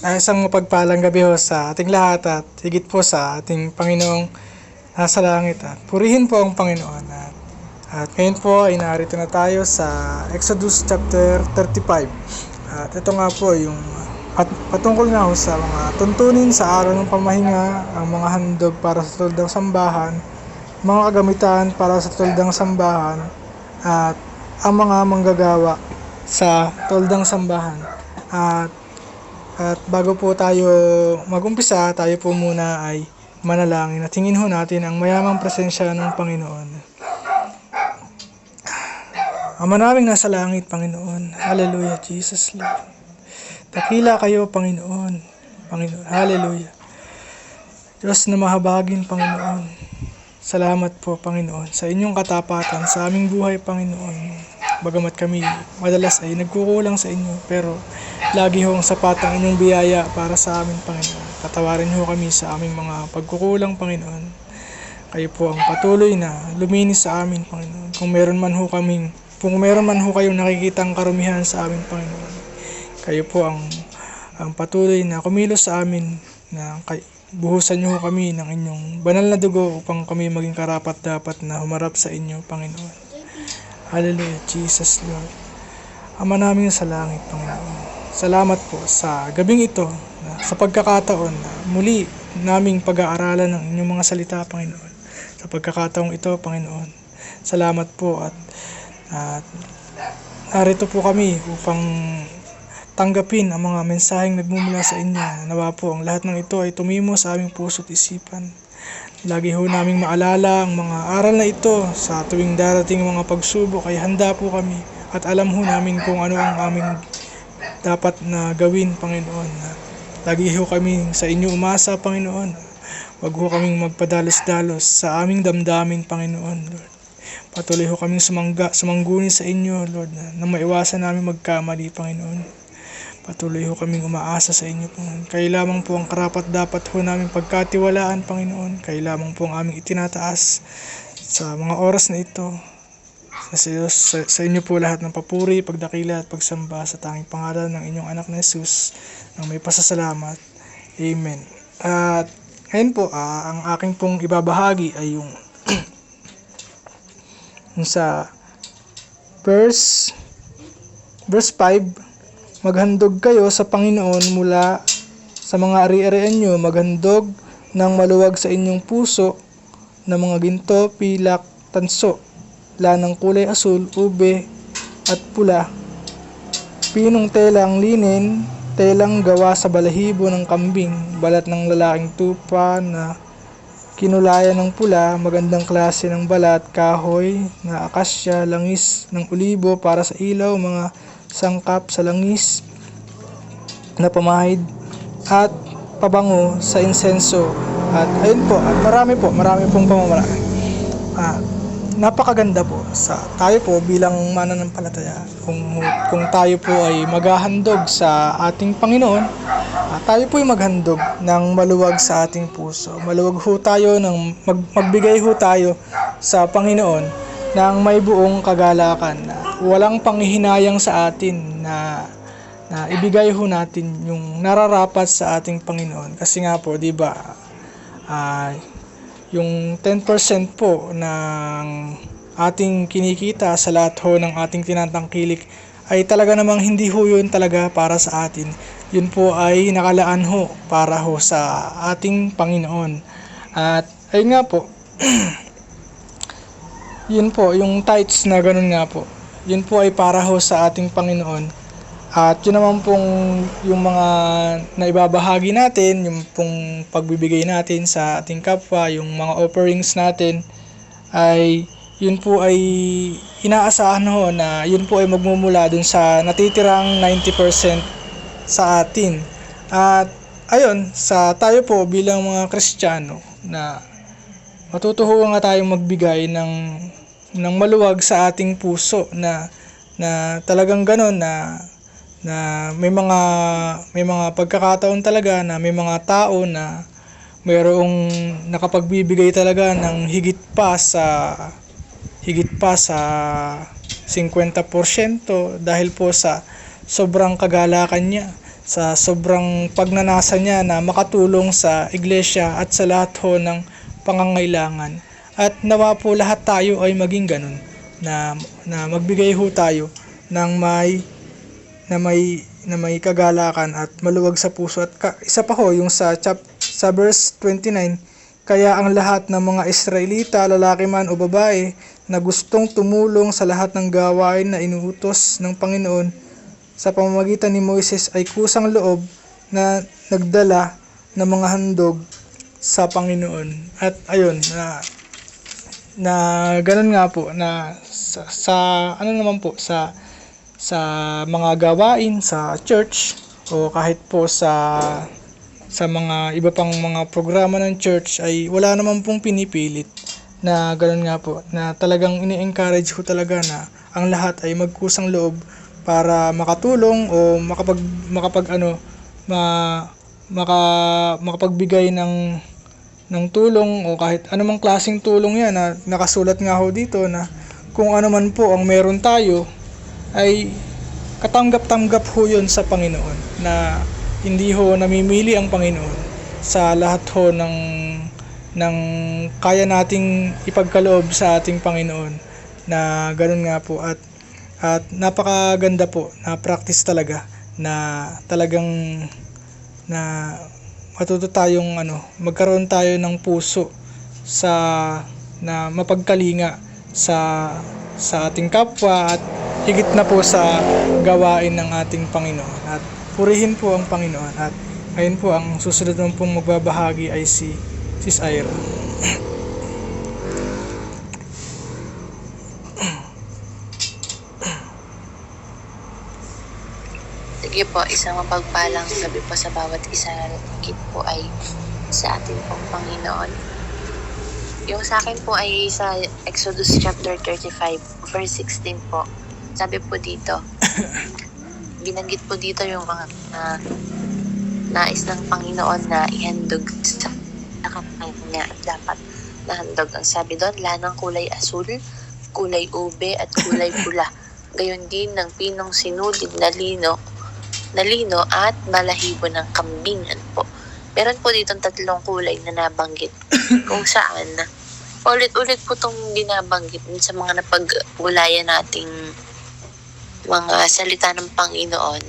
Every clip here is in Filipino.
Isang mapagpalang gabi ho sa ating lahat at higit po sa ating Panginoong nasa langit at purihin po ang Panginoon. At ngayon po ay narito na tayo sa Exodus chapter 35. At ito nga po yung patungkol nga ho sa mga tuntunin sa araw ng pamahinga, ang mga handog para sa tuldang sambahan, mga kagamitan para sa tuldang sambahan, at ang mga manggagawa sa tuldang sambahan. At bago po tayo magumpisa, tayo po muna ay manalangin at hingin ho natin ang mayamang presensya ng Panginoon. Ama naming nasa langit, Panginoon. Hallelujah, Jesus Lord. Dakila kayo, Panginoon. Panginoon, hallelujah. Diyos na mahabagin, Panginoon. Salamat po, Panginoon, sa inyong katapatan sa aming buhay, Panginoon. Bagamat kami madalas ay nagkukulang sa inyo, pero lagi ho ang sapat ang inyong biyaya para sa amin, Panginoon. Patawarin ho kami sa aming mga pagkukulang, Panginoon. Kayo po ang patuloy na luminis sa amin, Panginoon. Kung meron man ho kayong nakikitang karumihan sa amin, Panginoon, kayo po ang patuloy na kumilos sa amin, na buhusan niyo ho kami ng inyong banal na dugo upang kami maging karapat-dapat na humarap sa inyo, Panginoon. Hallelujah, Jesus Lord. Ama namin sa langit, Panginoon. Salamat po sa gabing ito, sa pagkakataon na muli naming pag-aaralan ng inyong mga salita, Panginoon. Sa pagkakataong ito, Panginoon, salamat po at narito po kami upang tanggapin ang mga mensaheng nagmumula sa inyo. Nawa po ang lahat ng ito ay tumimo sa aming puso't isipan. Lagi ho naming maalala ang mga aral na ito sa tuwing darating mga pagsubok ay handa po kami at alam ho namin kung ano ang aming dapat na gawin, Panginoon. Lagi ho kami sa inyo umasa, Panginoon. Wag ho kaming magpadalos-dalos sa aming damdamin, Panginoon, Lord. Patuloy ho kaming sumangguni sa inyo, Lord, na maiwasan namin magkamali, Panginoon. Patuloy ho kaming umaasa sa inyo, Panginoon. Kayo lamang po ang karapat-dapat ho namin pagkatiwalaan, Panginoon. Kayo lamang po ang aming itinataas sa mga oras na ito. Sa inyo po lahat ng papuri, pagdakila at pagsamba sa tanging pangalan ng inyong anak na Jesus nang may pasasalamat. Amen. At ngayon po, ang aking pong ibabahagi ay yung sa verse 5. Maghandog kayo sa Panginoon mula sa mga ari-arian nyo, maghandog ng maluwag sa inyong puso na mga ginto, pilak, tanso, lanang kulay asul, ube at pula, pinong telang linen, telang gawa sa balahibo ng kambing, balat ng lalaking tupa na kinulayan ng pula, magandang klase ng balat, kahoy na akasya, langis ng olibo para sa ilaw, mga sangkap sa langis na pamahid at pabango sa insenso. At ayun po, at marami pong pamamaraan. Napakaganda po sa tayo po bilang mananampalataya. Kung tayo po ay maghahandog sa ating Panginoon, tayo po ay maghandog ng maluwag sa ating puso. Maluwag ho tayo, magbigay ho tayo sa Panginoon ng may buong kagalakan, na walang panghihinayang sa atin, na ibigay ho natin yung nararapat sa ating Panginoon. Kasi nga po, di ba, yung 10% po ng ating kinikita sa lahat ho ng ating tinatangkilik ay talaga namang hindi ho yun talaga para sa atin. Yun po ay nakalaan ho para ho sa ating Panginoon. At ayun nga po, yun po, yung tithes na ganun nga po, yun po ay para ho sa ating Panginoon. At yun naman pong yung mga naibabahagi natin, yung pong pagbibigay natin sa ating kapwa, yung mga offerings natin, ay yun po ay inaasahan ho na yun po ay magmumula dun sa natitirang 90% sa atin. At ayun, sa tayo po bilang mga Kristiyano, na matutuho nga tayong magbigay ng maluwag sa ating puso, na talagang gano'n, na may mga pagkakataon talaga na may mga tao na mayroong nakapagbibigay talaga ng higit pa sa 50% dahil po sa sobrang kagalakan niya, sa sobrang pagnanasa niya na makatulong sa iglesia at sa lahat ho ng pangangailangan. At nawa po lahat tayo ay maging ganun, na magbigay ho tayo ng may kagalakan at maluwag sa puso. At isa pa ho yung sa verse 29, kaya ang lahat ng mga Israelita, lalaki man o babae, na gustong tumulong sa lahat ng gawain na inuutos ng Panginoon sa pamamagitan ni Moises ay kusang loob na nagdala ng mga handog sa Panginoon. At ayun, na ganun nga po, na sa ano naman po, sa mga gawain sa church o kahit po sa mga iba pang mga programa ng church ay wala naman pong pinipilit, na ganoon nga po, na talagang ini-encourage ko talaga na ang lahat ay magkusang loob para makatulong o makapagbigay ng tulong o kahit anumang klaseng tulong yan, na nakasulat nga ho dito na kung ano man po ang meron tayo ay katanggap-tanggap ho yun sa Panginoon, na hindi ho namimili ang Panginoon sa lahat ho ng kaya nating ipagkaloob sa ating Panginoon, na ganoon nga po. At napakaganda po na practice talaga, na talagang na matuto tayong magkaroon tayo ng puso na mapagkalinga sa ating kapwa at higit na po sa gawain ng ating Panginoon. At purihin po ang Panginoon. At ayun po, ang susunod naman pong magbabahagi ay si Sis Ira. Sige po, isang mapagpalang gabi po sa bawat isa, higit po ay sa ating pong Panginoon. Yung sa akin po ay sa Exodus chapter 35, verse 16 po. Sabi po dito, binanggit po dito yung mga nais ng Panginoon na ihandog sa kanya at dapat nahandog. Ang sabi doon, lanang kulay asul, kulay ube at kulay pula. Gayon din ng pinong sinulid na lino at balahibo ng kambing. Po. Meron po ditong 3 kulay na nabanggit kung saan ulit-ulit po itong binabanggit sa mga napag-ulayan nating mga salita ng Panginoon,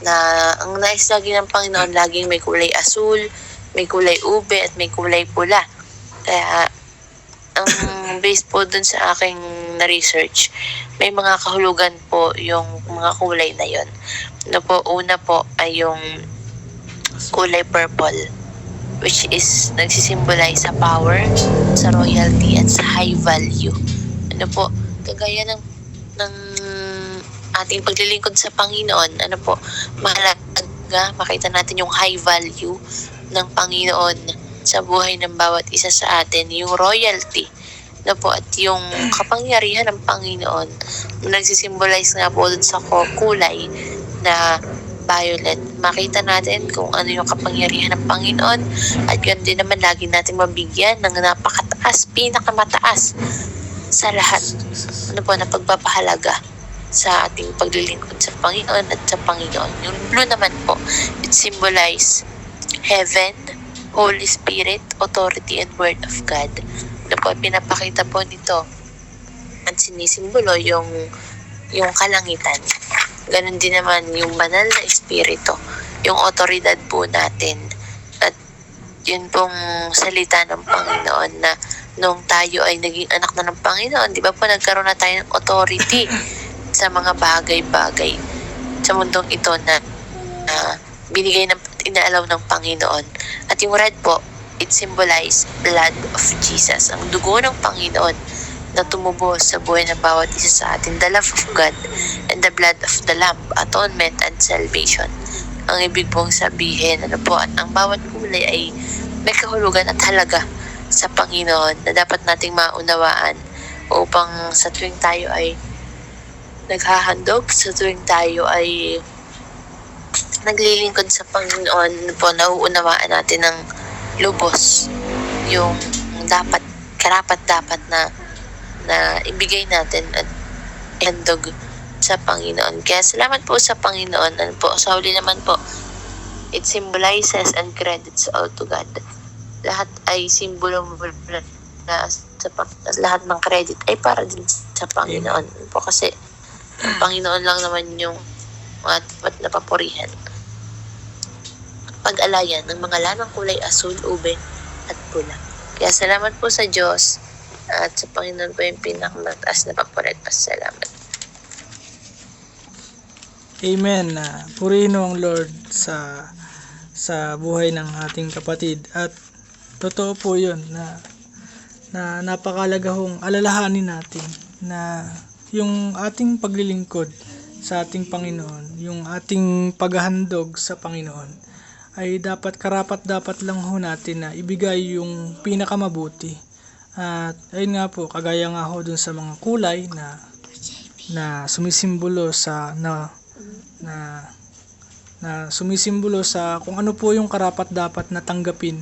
na ang nais lagi ng Panginoon laging may kulay asul, may kulay ube at may kulay pula. Kaya ang based po dun sa aking na-research, may mga kahulugan po yung mga kulay na yon. Una po ay yung kulay purple, which is nagsisimbolize sa power, sa royalty, at sa high value. Kagaya ng ating paglilingkod sa Panginoon, mahalaga makita natin yung high value ng Panginoon sa buhay ng bawat isa sa atin, yung royalty, at yung kapangyarihan ng Panginoon, nagsisimbolize nga po dun sa kulay na violet. Makita natin kung ano yung kapangyarihan ng Panginoon, at yun din naman lagi natin mabigyan ng napakataas, pinakamataas sa lahat na pagpapahalaga sa ating paglilingkod sa Panginoon at sa Panginoon. Yung blue naman po, it symbolize heaven, Holy Spirit, authority, and Word of God. Pinapakita po nito at sinisimbolo yung kalangitan. Ganon din naman yung banal na espiritu, yung otoridad po natin. At yun pong salita ng Panginoon na nung tayo ay naging anak na ng Panginoon, di ba po nagkaroon na tayo ng authority sa mga bagay-bagay sa mundong ito na binigay ng inaalaw ng Panginoon. At yung red po, it symbolize blood of Jesus, ang dugo ng Panginoon na tumubos sa buhay ng bawat isa sa atin, the love of God and the blood of the Lamb, atonement and salvation. Ang ibig pong sabihin, at ang bawat kulay ay may kahulugan at halaga sa Panginoon na dapat nating maunawaan upang sa tuwing tayo ay naghahandog, sa tuwing tayo ay naglilingkod sa Panginoon, nauunawaan natin ng lubos yung karapat-dapat na ibigay natin at ihandog sa Panginoon. Kaya salamat po sa Panginoon. Sa huli naman po, it symbolizes and credits all to God. Lahat ay simbolo na lahat ng credit ay para din sa Panginoon po, kasi ang Panginoon lang naman yung dapat napapurihan. Pag-alayan ng mga lanang kulay asul, ube at pula. Kaya salamat po sa Diyos at sa Panginoon po yung pinakamataas na papuri at pasalamat. Amen. Purihin ang Lord sa buhay ng ating kapatid, at totoo po 'yun na napakalaga hong alalahanin natin na yung ating paglilingkod sa ating Panginoon, yung ating paghahandog sa Panginoon ay dapat lang ho natin na ibigay yung pinakamabuti. At ayun nga po, kagaya nga ho dun sa mga kulay na sumisimbolo sa sumisimbolo sa kung ano po yung dapat na tanggapin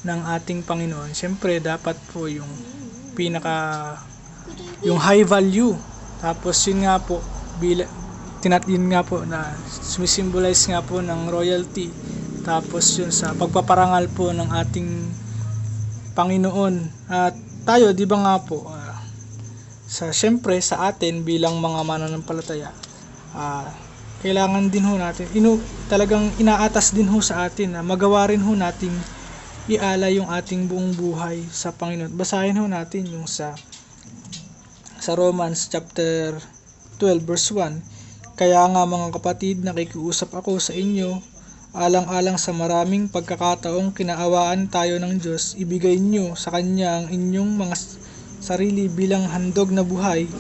ng ating Panginoon. Siyempre dapat po yung yung high value. Tapos yun nga po yun nga po na sumisimbolize nga po ng royalty. Tapos yun sa pagpaparangal po ng ating Panginoon. At tayo, di ba nga po, siyempre sa atin bilang mga mananampalataya, kailangan din ho natin, talagang inaatas din ho sa atin na magawa rin ho nating iala yung ating buong buhay sa Panginoon. Basahin ho natin yung sa Romans chapter 12 verse 1. Kaya nga mga kapatid, nakikiusap ako sa inyo, alang-alang sa maraming pagkakataong kinaawaan tayo ng Diyos, ibigay nyo sa Kanya ang inyong mga sarili bilang handog na buhay,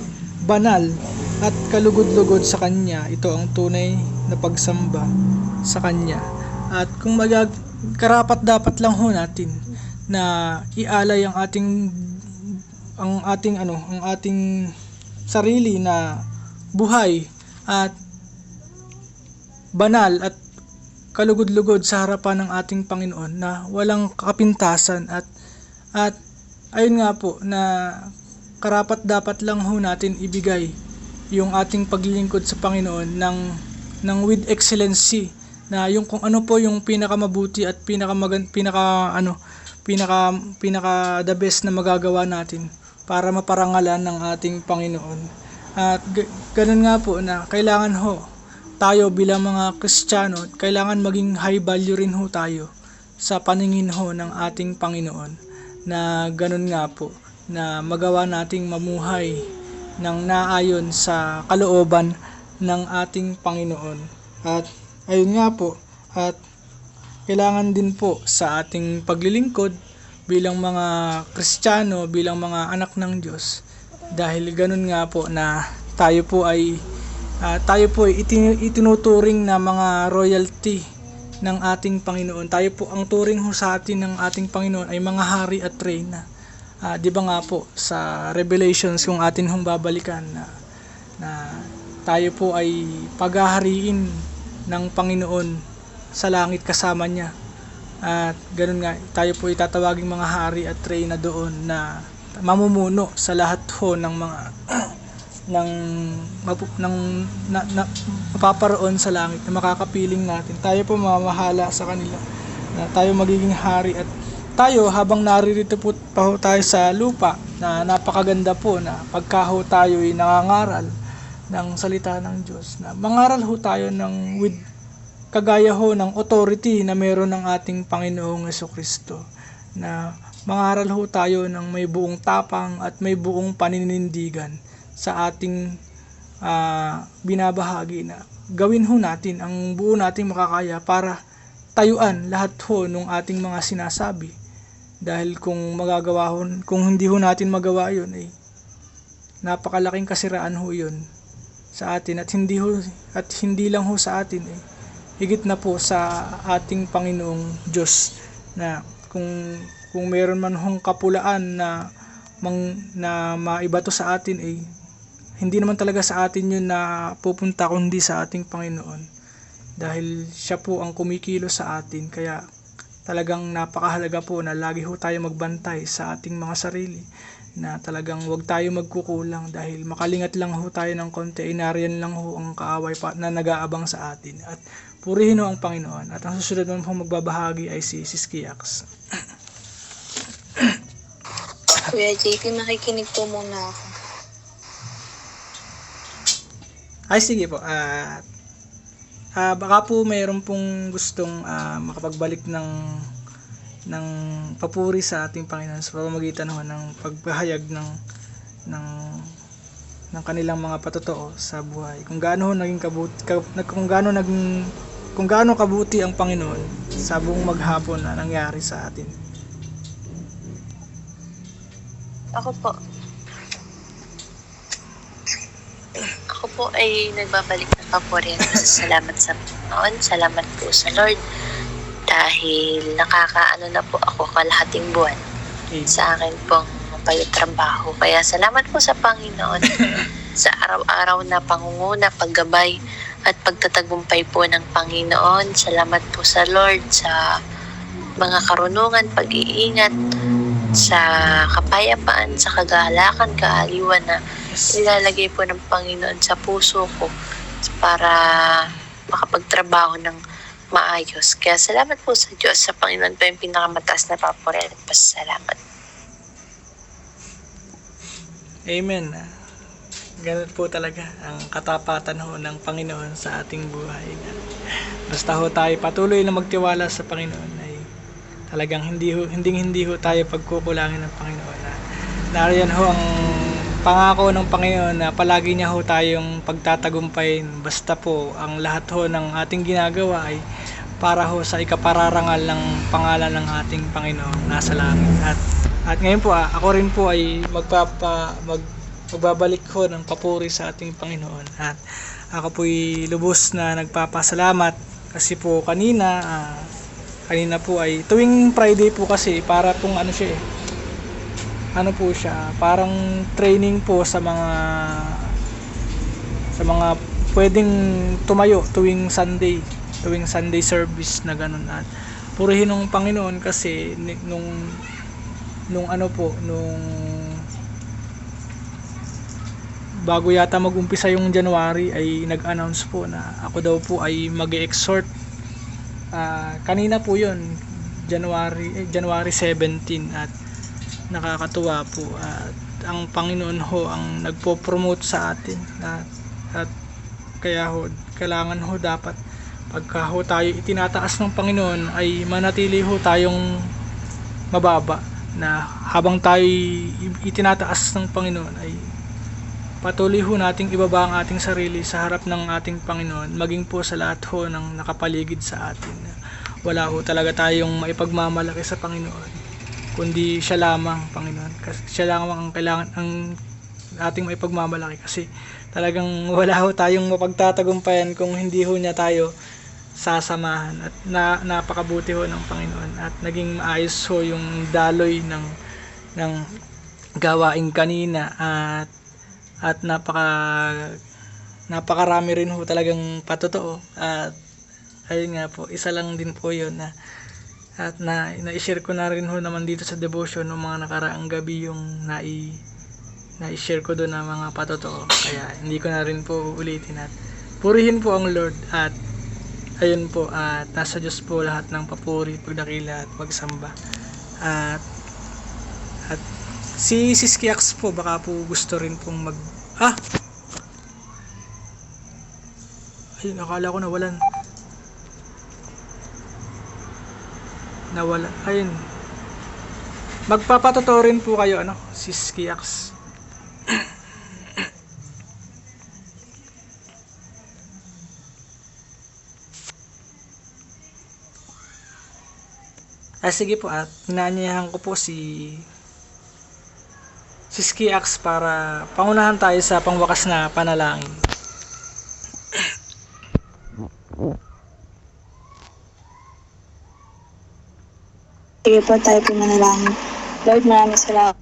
banal at kalugod-lugod sa Kanya. Ito ang tunay na pagsamba sa Kanya. At kung karapat-dapat lang ho natin na ialay ang ating sarili na buhay at banal at kalugod-lugod sa harapan ng ating Panginoon na walang kapintasan, at ayun nga po na karapat-dapat lang ho natin ibigay yung ating paglilingkod sa Panginoon ng with excellency, na yung kung ano po yung pinakamabuti at pinaka the best na magagawa natin para maparangalan ng ating Panginoon. At ganun nga po na kailangan ho tayo bilang mga Kristiyano, kailangan maging high value rin ho tayo sa paningin ho ng ating Panginoon, na ganun nga po na magawa nating mamuhay ng naayon sa kalooban ng ating Panginoon. At ayun nga po, at kailangan din po sa ating paglilingkod bilang mga Kristiyano, bilang mga anak ng Diyos, dahil ganun nga po na tayo po ay itinuturing na mga royalty ng ating Panginoon. Tayo po, ang turing ho sa atin ng ating Panginoon ay mga hari at reyna. Di ba nga po sa Revelations, kung atin hong babalikan na tayo po ay paghahariin ng Panginoon sa langit kasama niya. At ganun nga, tayo po itatawaging mga hari at reyna doon na mamumuno sa lahat ho ng mga mapaparoon sa langit na makakapiling natin. Tayo po mamahala sa kanila, na tayo magiging hari, at tayo habang naririto po pa ho tayo sa lupa, na napakaganda po na pagka ho tayo ay nangangaral ng salita ng Diyos, na mangaral ho tayo ng with kagaya ho ng authority na meron ng ating Panginoong Jesucristo, na mangaral ho tayo ng may buong tapang at may buong paninindigan sa ating binabahagi, na gawin ho natin ang buo nating makakaya para tayuan lahat ho ng ating mga sinasabi. Dahil kung hindi ho natin magawa yun, napakalaking kasiraan ho yun sa atin, at hindi lang ho sa atin, higit na po sa ating Panginoong Diyos, na kung meron man hong kapulaan na maibato sa atin, hindi naman talaga sa atin yun na pupunta, kundi sa ating Panginoon, dahil siya po ang kumikilos sa atin. Kaya talagang napakahalaga po na lagi ho tayo magbantay sa ating mga sarili, na talagang huwag tayo magkukulang, dahil makalingat lang ho tayo ng konti, nariyan lang ho ang kaaway na nag-aabang sa atin. At Purihin ho ang Panginoon. At ang susunod naman po magbabahagi ay si Kiax. Kuya JP, makikinig po muna ako. Ay sige po. Baka po mayroon pong gustong makapagbalik ng papuri sa ating Panginoon sa pamamagitan ho ng pagbahayag ng kanilang mga patotoo sa buhay. Kung gaano kabuti ang Panginoon sa buong maghapon na nangyari sa atin. Ako po ay nagbabalik ng papuri at salamat sa Panginoon. Salamat po sa Lord dahil nakakaano na po ako kalahating buwan sa akin pong pagtrabaho. Kaya salamat po sa Panginoon sa araw-araw na pangunguna, paggabay at pagtatagumpay po ng Panginoon. Salamat po sa Lord sa mga karunungan, pag-iingat, sa kapayapaan, sa kagalakan, kaaliwan na ilalagay po ng Panginoon sa puso ko para makapagtrabaho ng maayos. Kaya salamat po sa Diyos, sa Panginoon po yung pinakamataas na papuri at pasalamat. Amen. Ganun po talaga ang katapatan ho ng Panginoon sa ating buhay. Basta ho tayo patuloy na magtiwala sa Panginoon ay talagang hindi ho tayo pagkukulangin ng Panginoon. Nariyan ho ang pangako ng Panginoon na palagi niya ho tayong pagtatagumpayin. Basta po ang lahat ho ng ating ginagawa ay para ho sa ikapararangal ng pangalan ng ating Panginoon nasa langit. At ngayon po ako rin po ay magbabalik ho ng papuri sa ating Panginoon. At ako po'y lubos na nagpapasalamat kasi po kanina po ay tuwing Friday po kasi para pong ano po siya, parang training po sa mga pwedeng tumayo tuwing Sunday service na ganun. At purihin ng Panginoon kasi nung bago yata mag-umpisa yung January ay nag-announce po na ako daw po ay mag-exhort. Kanina po yun, January 17, at nakakatuwa po at ang Panginoon ho ang nagpo-promote sa atin at kaya ho kailangan ho dapat pagka ho tayo itinataas ng Panginoon ay manatili ho tayong mababa, na habang tayo itinataas ng Panginoon ay patuloy ho nating ibaba ang ating sarili sa harap ng ating Panginoon, maging po sa lahat ho ng nakapaligid sa atin. Wala ho talaga tayong maipagmamalaki sa Panginoon kundi siya lamang, Panginoon. Kasi siya lamang ang kailangan ang ating maipagmamalaki, kasi talagang wala ho tayong mapagtatagumpayan kung hindi ho niya tayo sasamahan. At napakabuti ho ng Panginoon at naging maayos ho yung daloy ng gawain kanina at napakarami rin ho talagang patotoo. At ayun nga po, isa lang din po yun at na-share ko na rin ho naman dito sa devotion ng mga nakaraang gabi yung na-share ko doon na mga patotoo, kaya hindi ko na rin po ulitin. At purihin po ang Lord at ayun po, at nasa Diyos po lahat ng papuri, pagdakila at pagsamba. At si Kiax po baka po gusto rin pong ayun, akala ko nawala. Ayun, magpapatotoo rin po kayo si Kiax. Sige po, at inaanyayahan ko po si Kiax para pangunahan tayo sa pangwakas na panalangin. Sige po, tayo po manalangin. Lord, maraming salamat.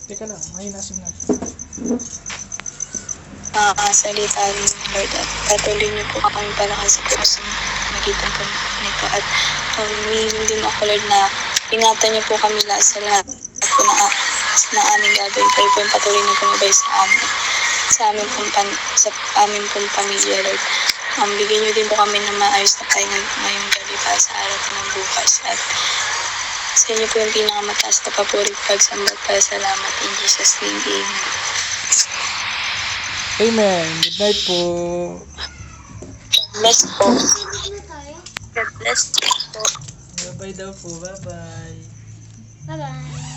Teka lang, may nasib na. Makakasalita rin, Lord, at patuloy niyo po kami palakas sa puso magitan po nito. At humihiling din ako, Lord, na ingatan niyo po kami lahat sa lahat po na na aming gagawin. Kayo po yung patuloy na gumabay sa amin. Sa aming pong pamilya, Lord. Bigyan niyo din po kami ng maayos na pahinga ngayong gabi para sa araw po ng bukas. At sa inyo po yung pinakamataas na papurit pagsamba para salamat. In Jesus' name, amen. Amen. Good night po. Bless po. God bless po. Bye-bye daw po. Bye-bye. Bye-bye.